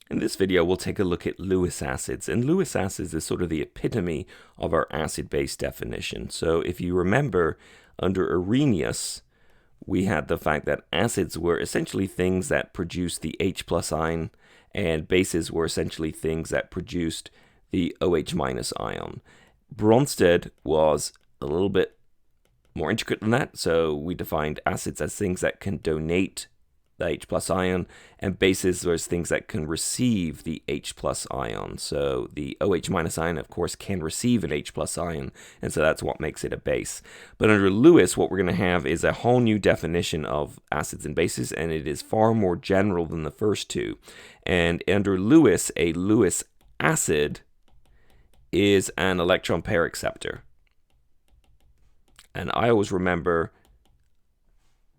In this video, we'll take a look at Lewis acids, and Lewis acids is sort of the epitome of our acid-base definition. So if you remember, under Arrhenius, we had the fact that acids were essentially things that produced the H plus ion, and bases were essentially things that produced the OH minus ion. Brønsted was a little bit more intricate than that, so we defined acids as things that can donate the H plus ion, and bases was things that can receive the H plus ion. So the OH minus ion, of course, can receive an H plus ion, and so that's what makes it a base. But under Lewis, what we're going to have is a whole new definition of acids and bases, and it is far more general than the first two. And under Lewis, a Lewis acid is an electron pair acceptor. And I always remember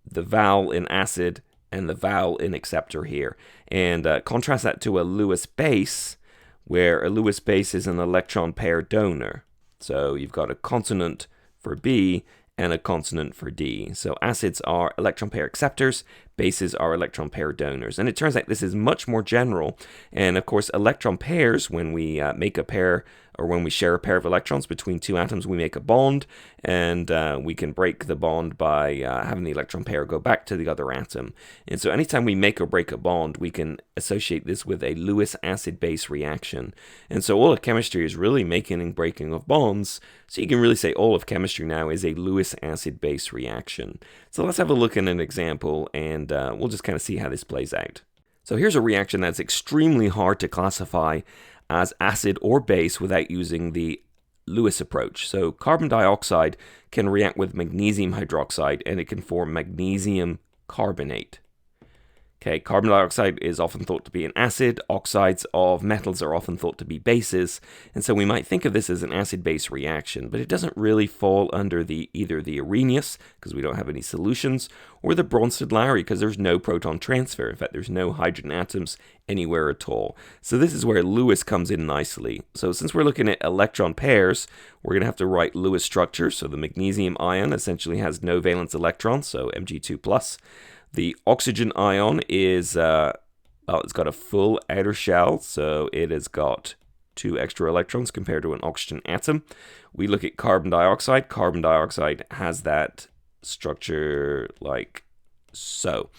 the vowel in acid and the vowel in acceptor here. And contrast that to a Lewis base, where a Lewis base is an electron pair donor. So you've got a consonant for B and a consonant for D. So acids are electron pair acceptors, bases are electron pair donors. And it turns out this is much more general. And of course, electron pairs, when we make a pair, or when we share a pair of electrons between two atoms, we make a bond, and we can break the bond by having the electron pair go back to the other atom. And so anytime we make or break a bond, we can associate this with a Lewis acid-base reaction. And so all of chemistry is really making and breaking of bonds, so you can really say all of chemistry now is a Lewis acid-base reaction. So let's have a look at an example, and we'll just kind of see how this plays out. So here's a reaction that's extremely hard to classify as acid or base without using the Lewis approach. So carbon dioxide can react with magnesium hydroxide, and it can form magnesium carbonate. Okay, carbon dioxide is often thought to be an acid. Oxides of metals are often thought to be bases, and so we might think of this as an acid-base reaction, but it doesn't really fall under either the Arrhenius, because we don't have any solutions, or the Brønsted-Lowry, because there's no proton transfer. In fact, there's no hydrogen atoms anywhere at all. So this is where Lewis comes in nicely. So since we're looking at electron pairs, we're going to have to write Lewis structure. So the magnesium ion essentially has no valence electrons, so Mg2+. The oxygen ion is, it's got a full outer shell, so it has got 2 extra electrons compared to an oxygen atom. We look at carbon dioxide. Carbon dioxide has that structure like so.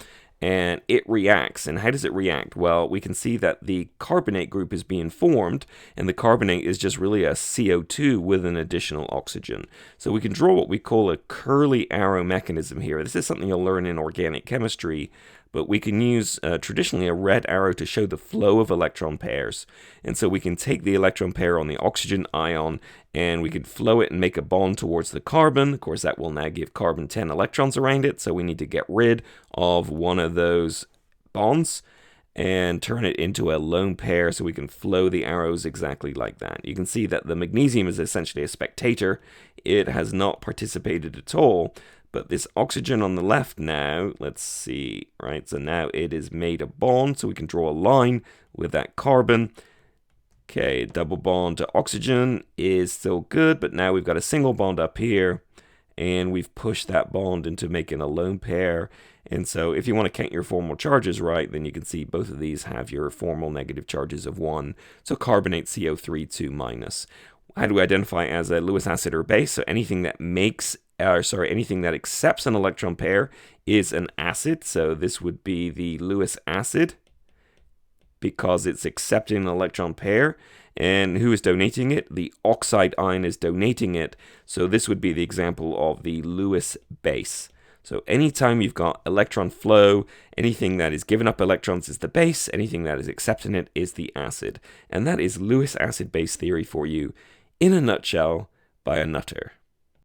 And it reacts. And how does it react? Well, we can see that the carbonate group is being formed, and the carbonate is just really a CO2 with an additional oxygen. So we can draw what we call a curly arrow mechanism here. This is something you'll learn in organic chemistry, but we can use traditionally a red arrow to show the flow of electron pairs. And so we can take the electron pair on the oxygen ion, and we can flow it and make a bond towards the carbon. Of course, that will now give carbon 10 electrons around it, so we need to get rid of one of those bonds and turn it into a lone pair so we can flow the arrows exactly like that. You can see that the magnesium is essentially a spectator. It has not participated at all. But this oxygen on the left now, let's see, right? So now it is made a bond, so we can draw a line with that carbon. Okay, double bond to oxygen is still good, but now we've got a single bond up here, and we've pushed that bond into making a lone pair. And so if you want to count your formal charges right, then you can see both of these have your formal negative charges of 1. So carbonate CO3 2-. How do we identify as a Lewis acid or base? So anything that anything that accepts an electron pair is an acid. So this would be the Lewis acid because it's accepting an electron pair. And who is donating it? The oxide ion is donating it. So this would be the example of the Lewis base. So anytime you've got electron flow, anything that is giving up electrons is the base, anything that is accepting it is the acid. And that is Lewis acid-base theory for you in a nutshell by a nutter.